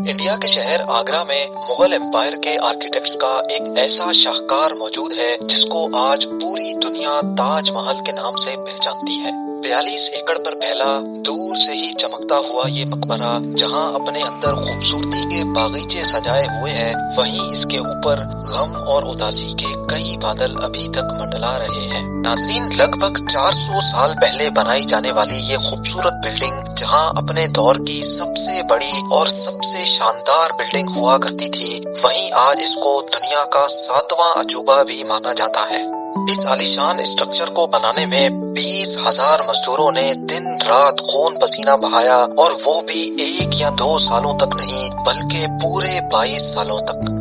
India کے شہر آگرہ میں مغل امپائر کے آرکیٹیکٹس کا ایک ایسا شاہکار موجود ہے جس کو آج پوری دنیا تاج محل کے نام سے پہچانتی ہے۔ 42 ایکڑ پر پھیلا دور سے ہی چمکتا ہوا یہ مقبرہ جہاں اپنے اندر خوبصورتی کے باغیچے سجائے ہوئے ہیں، وہیں اس کے اوپر غم اور اداسی کے کئی بادل ابھی تک منڈلا رہے ہیں۔ ناظرین، لگ بھگ 400 سال پہلے بنائی جانے والی یہ خوبصورت بلڈنگ جہاں اپنے دور کی سب سے بڑی اور سب سے شاندار بلڈنگ ہوا کرتی تھی، وہیں آج اس کو دنیا کا 7واں عجوبہ بھی مانا جاتا ہے۔ اس عالیشان اسٹرکچر کو بنانے میں 20,000 مزدوروں نے دن رات خون پسینہ بہایا، اور وہ بھی 1 یا 2 سالوں تک نہیں بلکہ پورے 22 سالوں تک۔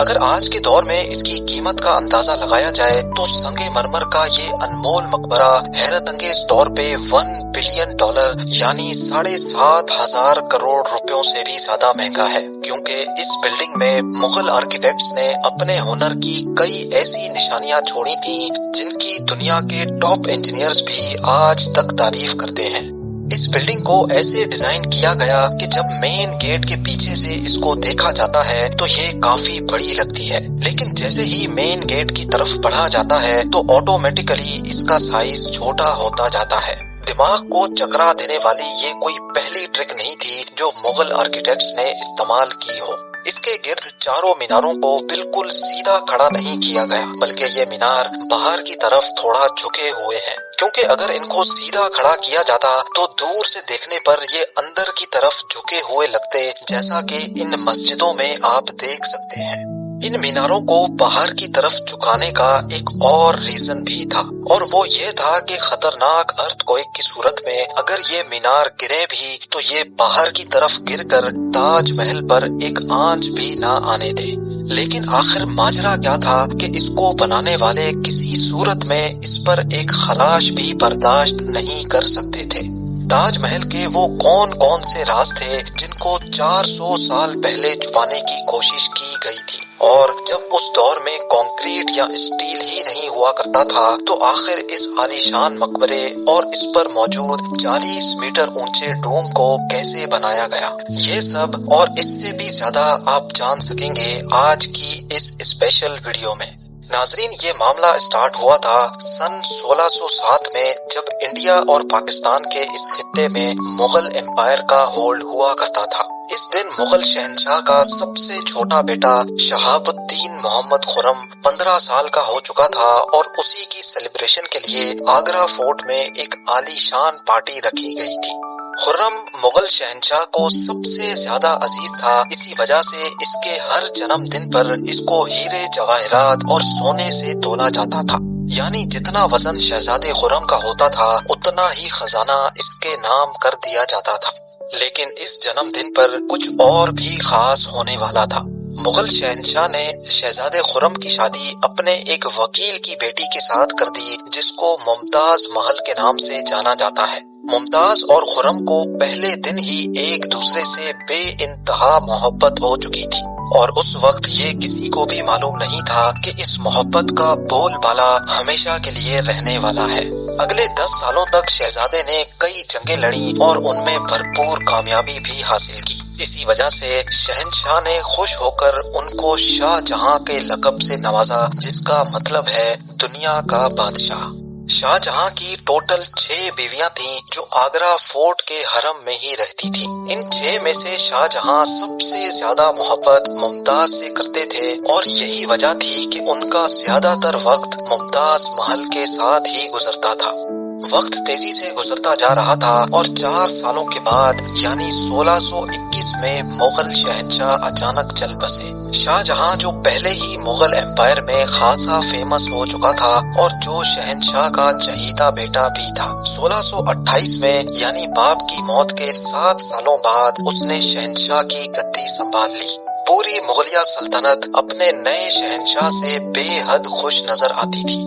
اگر آج کے دور میں اس کی قیمت کا اندازہ لگایا جائے تو سنگ مرمر کا یہ انمول مقبرہ حیرت انگیز طور پہ $1 بلین یعنی 7,500 کروڑ روپیوں سے بھی زیادہ مہنگا ہے، کیونکہ اس بلڈنگ میں مغل آرکیٹیکٹس نے اپنے ہنر کی کئی ایسی نشانیاں چھوڑی تھیں جن کی دنیا کے ٹاپ انجینئرز بھی آج تک تعریف کرتے ہیں۔ اس بلڈنگ کو ایسے ڈیزائن کیا گیا کہ جب مین گیٹ کے پیچھے سے اس کو دیکھا جاتا ہے تو یہ کافی بڑی لگتی ہے، لیکن جیسے ہی مین گیٹ کی طرف بڑھا جاتا ہے تو آٹومیٹیکلی اس کا سائز چھوٹا ہوتا جاتا ہے۔ دماغ کو چکرا دینے والی یہ کوئی پہلی ٹرک نہیں تھی جو مغل آرکیٹیکٹس نے استعمال کی ہو۔ اس کے گرد چاروں میناروں کو بالکل سیدھا کھڑا نہیں کیا گیا، بلکہ یہ مینار باہر کی طرف تھوڑا جھکے ہوئے ہیں، کیونکہ اگر ان کو سیدھا کھڑا کیا جاتا تو دور سے دیکھنے پر یہ اندر کی طرف جھکے ہوئے لگتے، جیسا کہ ان مسجدوں میں آپ دیکھ سکتے ہیں۔ ان میناروں کو باہر کی طرف جھکانے کا ایک اور ریزن بھی تھا، اور وہ یہ تھا کہ خطرناک ارتھ کوئک کی صورت میں اگر یہ مینار گرے بھی تو یہ باہر کی طرف گر کر تاج محل پر ایک آنچ بھی نہ آنے دے۔ لیکن آخر ماجرا کیا تھا کہ اس کو بنانے والے کسی صورت میں اس پر ایک خراش بھی برداشت نہیں کر سکتے تھے۔ تاج محل کے وہ کون سے راز تھے جن کو 400 سال پہلے چھپانے کی کوشش کی گئی تھی، اور جب اس دور میں کنکریٹ یا اسٹیل ہی نہیں ہوا کرتا تھا تو آخر اس عالیشان مقبرے اور اس پر موجود 40 میٹر اونچے ڈوم کو کیسے بنایا گیا؟ یہ سب اور اس سے بھی زیادہ آپ جان سکیں گے آج کی اس اسپیشل ویڈیو میں۔ ناظرین، یہ معاملہ اسٹارٹ ہوا تھا سن 1607 میں، جب انڈیا اور پاکستان کے اس خطے میں مغل امپائر کا ہولڈ ہوا کرتا تھا۔ اس دن مغل شہنشاہ کا سب سے چھوٹا بیٹا شہاب الدین محمد خرم 15 سال کا ہو چکا تھا، اور اسی کی سیلیبریشن کے لیے آگرہ فورٹ میں ایک عالیشان پارٹی رکھی گئی تھی۔ خرم مغل شہنشاہ کو سب سے زیادہ عزیز تھا، اسی وجہ سے اس کے ہر جنم دن پر اس کو ہیرے جواہرات اور سونے سے تولا جاتا تھا، یعنی جتنا وزن شہزادے خرم کا ہوتا تھا اتنا ہی خزانہ اس کے نام کر دیا جاتا تھا۔ لیکن اس جنم دن پر کچھ اور بھی خاص ہونے والا تھا۔ مغل شہنشاہ نے شہزادے خرم کی شادی اپنے ایک وکیل کی بیٹی کے ساتھ کر دی جس کو ممتاز محل کے نام سے جانا جاتا ہے۔ ممتاز اور خرم کو پہلے دن ہی ایک دوسرے سے بے انتہا محبت ہو چکی تھی، اور اس وقت یہ کسی کو بھی معلوم نہیں تھا کہ اس محبت کا بول بالا ہمیشہ کے لیے رہنے والا ہے۔ اگلے 10 سالوں تک شہزادے نے کئی جنگیں لڑی اور ان میں بھرپور کامیابی بھی حاصل کی۔ اسی وجہ سے شہنشاہ نے خوش ہو کر ان کو شاہ جہاں کے لقب سے نوازا، جس کا مطلب ہے دنیا کا بادشاہ۔ شاہ جہاں کی ٹوٹل 6 بیویاں تھیں جو آگرہ فورٹ کے حرم میں ہی رہتی تھیں۔ ان 6 میں سے شاہ جہاں سب سے زیادہ محبت ممتاز سے کرتے تھے، اور یہی وجہ تھی کہ ان کا زیادہ تر وقت ممتاز محل کے ساتھ ہی گزرتا تھا۔ وقت تیزی سے گزرتا جا رہا تھا، اور 4 سالوں کے بعد یعنی 1621 میں مغل شہنشاہ اچانک چل بسے۔ شاہ جہاں جو پہلے ہی مغل امپائر میں خاصا فیمس ہو چکا تھا اور جو شہنشاہ کا چہیتا بیٹا بھی تھا، 1628 میں یعنی باپ کی موت کے 7 سالوں بعد اس نے شہنشاہ کی گدی سنبھال لی۔ پوری مغلیہ سلطنت اپنے نئے شہنشاہ سے بے حد خوش نظر آتی تھی۔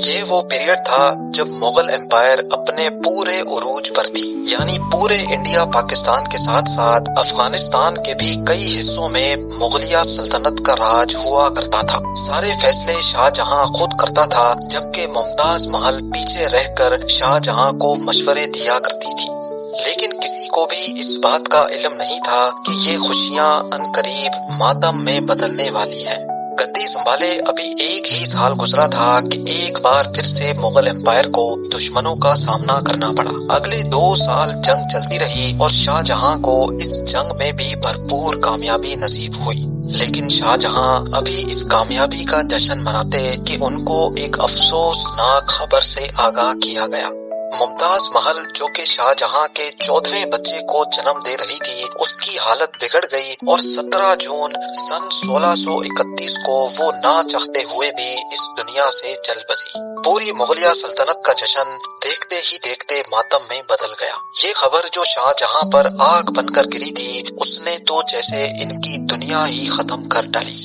یہ وہ پیریڈ تھا جب مغل امپائر اپنے پورے عروج پر تھی، یعنی پورے انڈیا پاکستان کے ساتھ ساتھ افغانستان کے بھی کئی حصوں میں مغلیہ سلطنت کا راج ہوا کرتا تھا۔ سارے فیصلے شاہ جہاں خود کرتا تھا، جبکہ ممتاز محل پیچھے رہ کر شاہ جہاں کو مشورے دیا کرتی تھی۔ لیکن کسی کو بھی اس بات کا علم نہیں تھا کہ یہ خوشیاں عنقریب ماتم میں بدلنے والی ہیں۔ گدی سنبھالے ابھی 1 ہی سال گزرا تھا کہ ایک بار پھر سے مغل امپائر کو دشمنوں کا سامنا کرنا پڑا۔ اگلے 2 سال جنگ چلتی رہی اور شاہ جہاں کو اس جنگ میں بھی بھرپور کامیابی نصیب ہوئی، لیکن شاہ جہاں ابھی اس کامیابی کا جشن مناتے کہ ان کو ایک افسوسناک خبر سے آگاہ کیا گیا۔ ممتاز محل جو کہ شاہ جہاں کے 14ویں بچے کو جنم دے رہی تھی، اس کی حالت بگڑ گئی اور 17 جون سن 1631 کو وہ نہ چاہتے ہوئے بھی اس دنیا سے چل بسی۔ پوری مغلیہ سلطنت کا جشن دیکھتے ہی دیکھتے ماتم میں بدل گیا۔ یہ خبر جو شاہ جہاں پر آگ بن کر گری تھی، اس نے تو جیسے ان کی دنیا ہی ختم کر ڈالی۔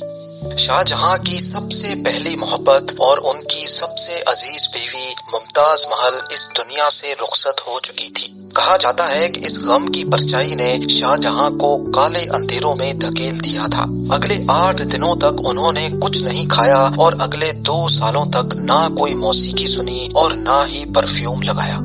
شاہ جہاں کی سب سے پہلی محبت اور ان کی سب سے عزیز بیوی ممتاز محل اس دنیا سے رخصت ہو چکی تھی۔ کہا جاتا ہے کہ اس غم کی پرچائی نے شاہ جہاں کو کالے اندھیروں میں دھکیل دیا تھا۔ اگلے 8 دنوں تک انہوں نے کچھ نہیں کھایا اور اگلے 2 سالوں تک نہ کوئی موسیقی سنی اور نہ ہی پرفیوم لگایا۔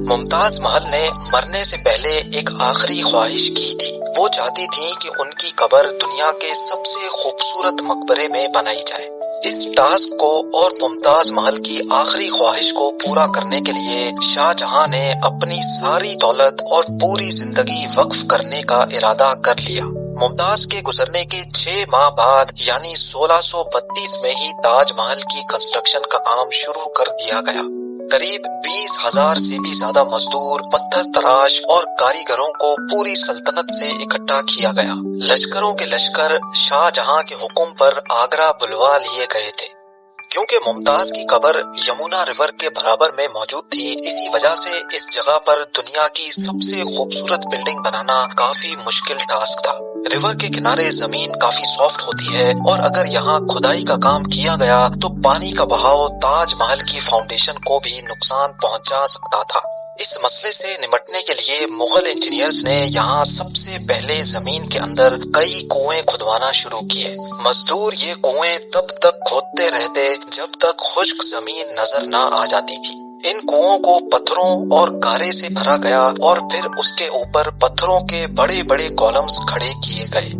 ممتاز محل نے مرنے سے پہلے ایک آخری خواہش کی تھی۔ وہ چاہتی تھی کہ ان کی قبر دنیا کے سب سے خوبصورت مقبرے میں بنائی جائے۔ اس ٹاسک کو اور ممتاز محل کی آخری خواہش کو پورا کرنے کے لیے شاہ جہاں نے اپنی ساری دولت اور پوری زندگی وقف کرنے کا ارادہ کر لیا۔ ممتاز کے گزرنے کے 6 ماہ بعد یعنی 1632 میں ہی تاج محل کی کنسٹرکشن کا کام شروع کر دیا گیا۔ قریب 20,000 سے بھی زیادہ مزدور، پتھر تراش اور کاریگروں کو پوری سلطنت سے اکٹھا کیا گیا۔ لشکروں کے لشکر شاہ جہاں کے حکم پر آگرہ بلوا لیے گئے تھے۔ کیونکہ ممتاز کی قبر یمنا ریور کے برابر میں موجود تھی، اسی وجہ سے اس جگہ پر دنیا کی سب سے خوبصورت بلڈنگ بنانا کافی مشکل ٹاسک تھا۔ ریور کے کنارے زمین کافی سافٹ ہوتی ہے اور اگر یہاں کھدائی کا کام کیا گیا تو پانی کا بہاؤ تاج محل کی فاؤنڈیشن کو بھی نقصان پہنچا سکتا تھا۔ اس مسئلے سے نمٹنے کے لیے مغل انجینئرز نے یہاں سب سے پہلے زمین کے اندر کئی کنویں کھدوانا شروع کیے۔ مزدور یہ کنویں تب تک کھودتے رہتے جب تک خشک زمین نظر نہ آ جاتی تھی۔ ان کنووں کو پتھروں اور گارے سے بھرا گیا اور پھر اس کے اوپر پتھروں کے بڑے بڑے کالمز کھڑے کیے گئے۔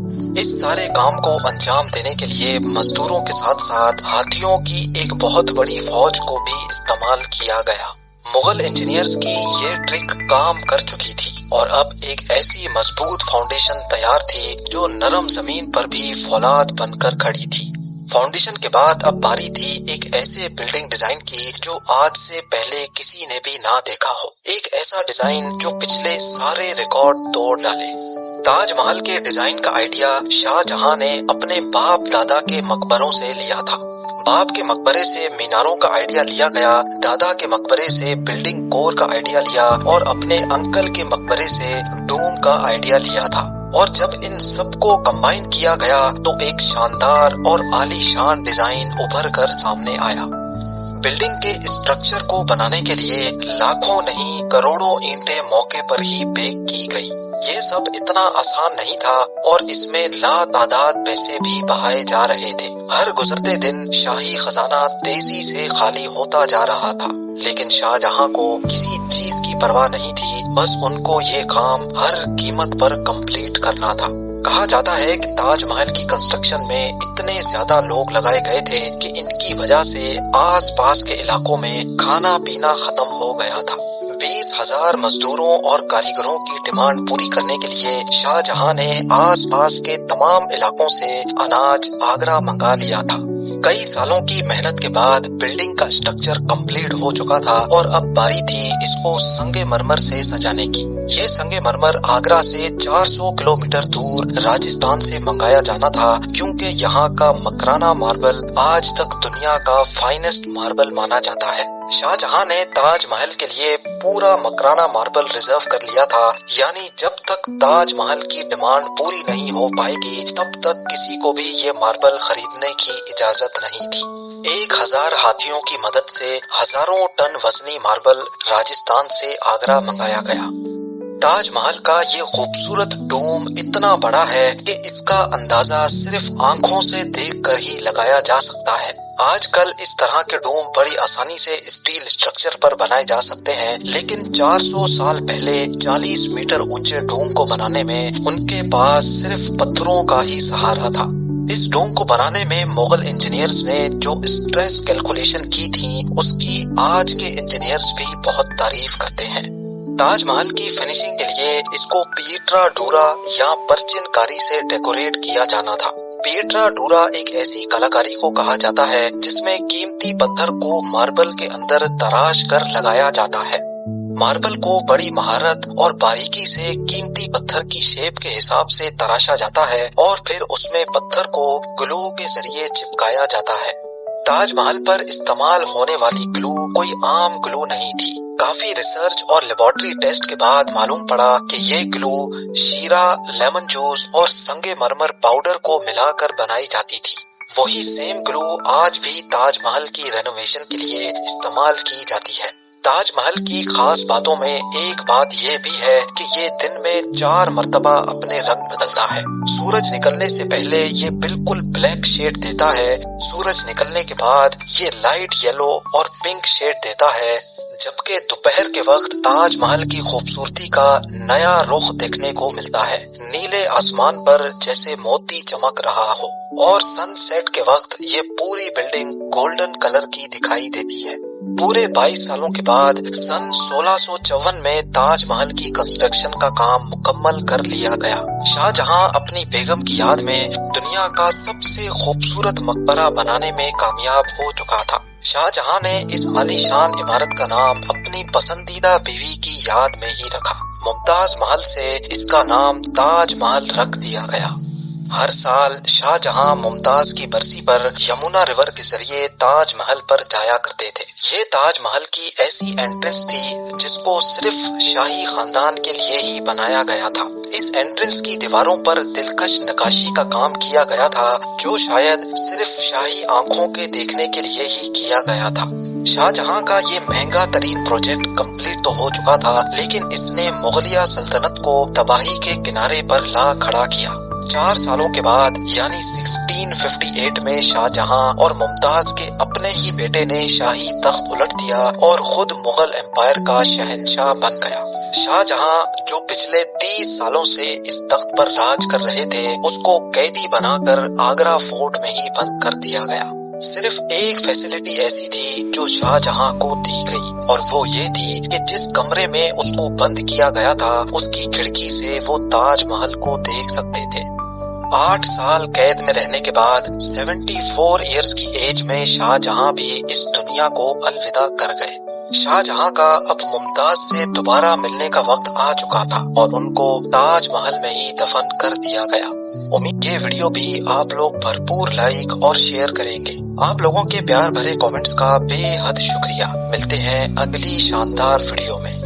اس سارے کام کو انجام دینے کے لیے مزدوروں کے ساتھ ساتھ ہاتھیوں کی ایک بہت بڑی فوج کو بھی استعمال کیا گیا۔ مغل انجینئرز کی یہ ٹرک کام کر چکی تھی اور اب ایک ایسی مضبوط فاؤنڈیشن تیار تھی جو نرم زمین پر بھی فولاد بن کر کھڑی تھی۔ فاؤنڈیشن کے بعد اب باری تھی ایک ایسے بلڈنگ ڈیزائن کی جو آج سے پہلے کسی نے بھی نہ دیکھا ہو، ایک ایسا ڈیزائن جو پچھلے سارے ریکارڈ توڑ ڈالے۔ تاج محل کے ڈیزائن کا آئیڈیا شاہ جہاں نے اپنے باپ دادا کے مقبروں سے لیا تھا۔ باپ کے مقبرے سے میناروں کا آئیڈیا لیا گیا، دادا کے مقبرے سے بلڈنگ کور کا آئیڈیا لیا اور اپنے انکل کے مقبرے سے ڈوم کا آئیڈیا لیا تھا۔ اور جب ان سب کو کمبائن کیا گیا تو ایک شاندار اور عالی شان ڈیزائن ابھر کر سامنے آیا۔ بلڈنگ کے اسٹرکچر کو بنانے کے لیے لاکھوں نہیں کروڑوں اینٹیں موقع پر ہی بیک کی گئی۔ یہ سب اتنا آسان نہیں تھا اور اس میں لا تعداد پیسے بھی بہائے جا رہے تھے۔ ہر گزرتے دن شاہی خزانہ تیزی سے خالی ہوتا جا رہا تھا، لیکن شاہ جہاں کو کسی چیز کی پرواہ نہیں تھی، بس ان کو یہ کام ہر قیمت پر کمپلیٹ کرنا تھا۔ کہا جاتا ہے کہ تاج محل کی کنسٹرکشن میں اتنے زیادہ لوگ لگائے گئے تھے کہ ان کی وجہ سے آس پاس کے علاقوں میں کھانا پینا ختم ہو گیا تھا۔ 20,000 مزدوروں اور کاریگروں کی ڈیمانڈ پوری کرنے کے لیے شاہ جہاں نے آس پاس کے تمام علاقوں سے اناج آگرہ منگا لیا تھا۔ کئی سالوں کی محنت کے بعد بلڈنگ کا اسٹرکچر کمپلیٹ ہو چکا تھا اور اب باری تھی اس کو سنگ مرمر سے سجانے کی۔ یہ سنگ مرمر آگرہ سے 400 کلومیٹر دور راجستھان سے منگایا جانا تھا، کیونکہ یہاں کا مکرانہ ماربل آج تک دنیا کا فائنسٹ ماربل مانا جاتا ہے۔ شاہ جہاں نے تاج محل کے لیے پورا مکرانہ ماربل ریزرو کر لیا تھا، یعنی جب تک تاج محل کی ڈیمانڈ پوری نہیں ہو پائے گی تب تک کسی کو بھی یہ ماربل خریدنے کی اجازت نہیں تھی۔ 1000 ہاتھیوں کی مدد سے ہزاروں ٹن وزنی ماربل راجستھان سے آگرہ منگایا گیا۔ تاج محل کا یہ خوبصورت ڈوم اتنا بڑا ہے کہ اس کا اندازہ صرف آنکھوں سے دیکھ کر ہی لگایا جا سکتا ہے۔ آج کل اس طرح کے ڈوم بڑی آسانی سے اسٹیل اسٹرکچر پر بنائے جا سکتے ہیں، لیکن 400 سال پہلے 40 میٹر اونچے ڈوم کو بنانے میں ان کے پاس صرف پتھروں کا ہی سہارا تھا۔ اس ڈوم کو بنانے میں مغل انجینئرز نے جو اسٹریس کیلکولیشن کی تھی اس کی آج کے انجینئرز بھی بہت تعریف کرتے ہیں۔ تاج محل کی فنیشنگ کے لیے اس کو پیٹرا ڈورا یا پرچن کاری سے ڈیکوریٹ کیا جانا تھا۔ پیٹرا ڈورا ایک ایسی کلاکاری کو کہا جاتا ہے جس میں قیمتی پتھر کو ماربل کے اندر تراش کر لگایا جاتا ہے۔ ماربل کو بڑی مہارت اور باریکی سے قیمتی پتھر کی شیپ کے حساب سے تراشا جاتا ہے اور پھر اس میں پتھر کو گلو کے ذریعے چپکایا جاتا ہے۔ تاج محل پر استعمال ہونے والی گلو کوئی عام گلو نہیں تھی۔ کافی ریسرچ اور لیبارٹری ٹیسٹ کے بعد معلوم پڑا کہ یہ گلو شیرہ، لیمن جوس اور سنگ مرمر پاؤڈر کو ملا کر بنائی جاتی تھی۔ وہی سیم گلو آج بھی تاج محل کی رینوویشن کے لیے استعمال کی جاتی ہے۔ تاج محل کی خاص باتوں میں ایک بات یہ بھی ہے کہ یہ دن میں 4 مرتبہ اپنے رنگ بدلتا ہے۔ سورج نکلنے سے پہلے یہ بالکل بلیک شیڈ دیتا ہے، سورج نکلنے کے بعد یہ لائٹ یلو اور پنک شیڈ دیتا ہے، جبکہ دوپہر کے وقت تاج محل کی خوبصورتی کا نیا رخ دیکھنے کو ملتا ہے، نیلے آسمان پر جیسے موتی چمک رہا ہو، اور سن سیٹ کے وقت یہ پوری بلڈنگ گولڈن کلر کی دکھائی دیتی ہے۔ پورے 22 سالوں کے بعد سن 1654 میں تاج محل کی کنسٹرکشن کا کام مکمل کر لیا گیا۔ شاہ جہاں اپنی بیگم کی یاد میں دنیا کا سب سے خوبصورت مقبرہ بنانے میں کامیاب ہو چکا تھا۔ شاہ جہاں نے اس عالی شان عمارت کا نام اپنی پسندیدہ بیوی کی یاد میں ہی رکھا۔ ممتاز محل سے اس کا نام تاج محل رکھ دیا گیا۔ ہر سال شاہ جہاں ممتاز کی برسی پر یمنا ریور کے ذریعے تاج محل پر جایا کرتے تھے۔ یہ تاج محل کی ایسی انٹرنس تھی جس کو صرف شاہی خاندان کے لیے ہی بنایا گیا تھا۔ اس انٹرنس کی دیواروں پر دلکش نقاشی کا کام کیا گیا تھا جو شاید صرف شاہی آنکھوں کے دیکھنے کے لیے ہی کیا گیا تھا۔ شاہ جہاں کا یہ مہنگا ترین پروجیکٹ کمپلیٹ تو ہو چکا تھا، لیکن اس نے مغلیہ سلطنت کو تباہی کے کنارے پر لا کھڑا کیا۔ 4 سالوں کے بعد یعنی 1658 میں شاہ جہاں اور ممتاز کے اپنے ہی بیٹے نے شاہی تخت الٹ دیا اور خود مغل امپائر کا شہنشاہ بن گیا۔ شاہ جہاں جو پچھلے 30 سالوں سے اس تخت پر راج کر رہے تھے، اس کو قیدی بنا کر آگرہ فورٹ میں ہی بند کر دیا گیا۔ صرف ایک فیسلٹی ایسی تھی جو شاہ جہاں کو دی گئی، اور وہ یہ تھی کہ جس کمرے میں اس کو بند کیا گیا تھا اس کی کھڑکی سے وہ تاج محل کو دیکھ سکتے تھے۔ 8 سال قید میں رہنے کے بعد 74 ایئرز کی ایج میں شاہ جہاں بھی اس دنیا کو الوداع کر گئے۔ شاہ جہاں کا اب ممتاز سے دوبارہ ملنے کا وقت آ چکا تھا اور ان کو تاج محل میں ہی دفن کر دیا گیا۔ امید یہ ویڈیو بھی آپ لوگ بھرپور لائک اور شیئر کریں گے۔ آپ لوگوں کے پیار بھرے کامنٹس کا بے حد شکریہ۔ ملتے ہیں اگلی شاندار ویڈیو میں۔